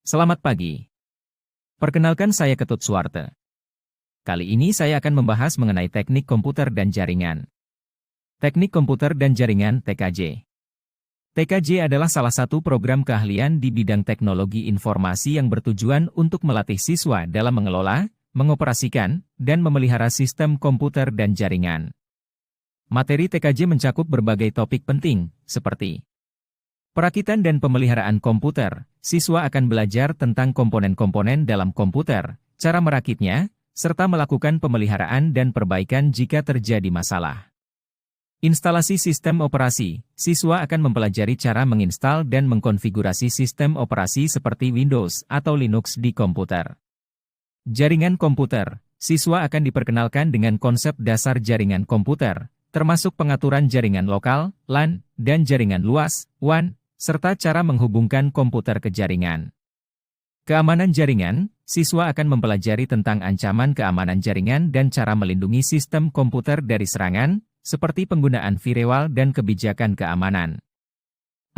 Selamat pagi. Perkenalkan saya Ketut Suwarte. Kali ini saya akan membahas mengenai teknik komputer dan jaringan. Teknik komputer dan jaringan (TKJ). TKJ adalah salah satu program keahlian di bidang teknologi informasi yang bertujuan untuk melatih siswa dalam mengelola, mengoperasikan, dan memelihara sistem komputer dan jaringan. Materi TKJ mencakup berbagai topik penting, seperti perakitan dan pemeliharaan komputer. Siswa akan belajar tentang komponen-komponen dalam komputer, cara merakitnya, serta melakukan pemeliharaan dan perbaikan jika terjadi masalah. Instalasi sistem operasi. Siswa akan mempelajari cara menginstal dan mengkonfigurasi sistem operasi seperti Windows atau Linux di komputer. Jaringan komputer. Siswa akan diperkenalkan dengan konsep dasar jaringan komputer, termasuk pengaturan jaringan lokal, LAN, dan jaringan luas, WAN, serta cara menghubungkan komputer ke jaringan. Keamanan jaringan. Siswa akan mempelajari tentang ancaman keamanan jaringan dan cara melindungi sistem komputer dari serangan, seperti penggunaan firewall dan kebijakan keamanan.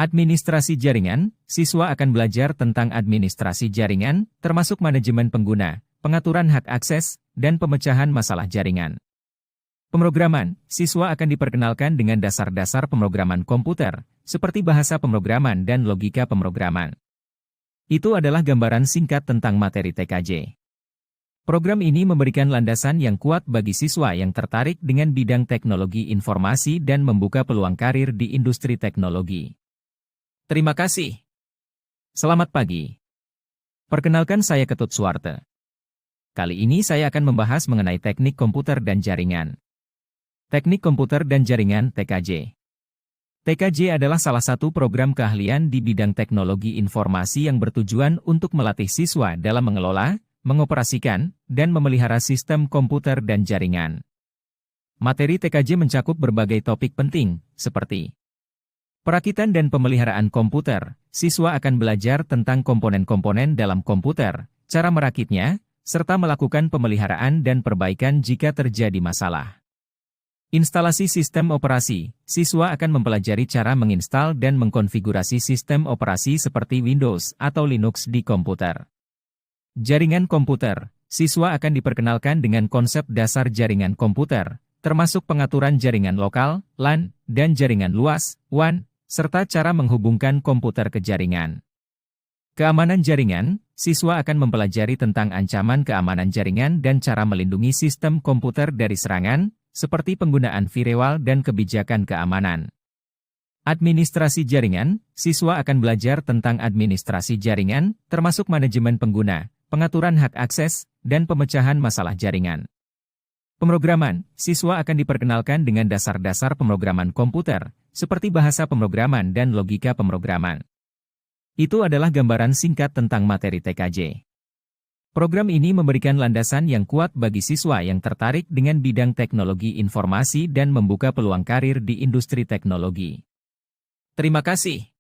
Administrasi jaringan. Siswa akan belajar tentang administrasi jaringan, termasuk manajemen pengguna, pengaturan hak akses, dan pemecahan masalah jaringan. Pemrograman. Siswa akan diperkenalkan dengan dasar-dasar pemrograman komputer, seperti bahasa pemrograman dan logika pemrograman. Itu adalah gambaran singkat tentang materi TKJ. Program ini memberikan landasan yang kuat bagi siswa yang tertarik dengan bidang teknologi informasi dan membuka peluang karir di industri teknologi. Terima kasih. Selamat pagi. Perkenalkan saya Ketut Suwarte. Kali ini saya akan membahas mengenai teknik komputer dan jaringan. Teknik komputer dan jaringan (TKJ). TKJ adalah salah satu program keahlian di bidang teknologi informasi yang bertujuan untuk melatih siswa dalam mengelola, mengoperasikan, dan memelihara sistem komputer dan jaringan. Materi TKJ mencakup berbagai topik penting, seperti perakitan dan pemeliharaan komputer. Siswa akan belajar tentang komponen-komponen dalam komputer, cara merakitnya, serta melakukan pemeliharaan dan perbaikan jika terjadi masalah. Instalasi sistem operasi. Siswa akan mempelajari cara menginstal dan mengkonfigurasi sistem operasi seperti Windows atau Linux di komputer. Jaringan komputer. Siswa akan diperkenalkan dengan konsep dasar jaringan komputer, termasuk pengaturan jaringan lokal, LAN, dan jaringan luas, WAN, serta cara menghubungkan komputer ke jaringan. Keamanan jaringan. Siswa akan mempelajari tentang ancaman keamanan jaringan dan cara melindungi sistem komputer dari serangan, seperti penggunaan firewall dan kebijakan keamanan. Administrasi jaringan. Siswa akan belajar tentang administrasi jaringan, termasuk manajemen pengguna, pengaturan hak akses, dan pemecahan masalah jaringan. Pemrograman. Siswa akan diperkenalkan dengan dasar-dasar pemrograman komputer, seperti bahasa pemrograman dan logika pemrograman. Itu adalah gambaran singkat tentang materi TKJ. Program ini memberikan landasan yang kuat bagi siswa yang tertarik dengan bidang teknologi informasi dan membuka peluang karir di industri teknologi. Terima kasih.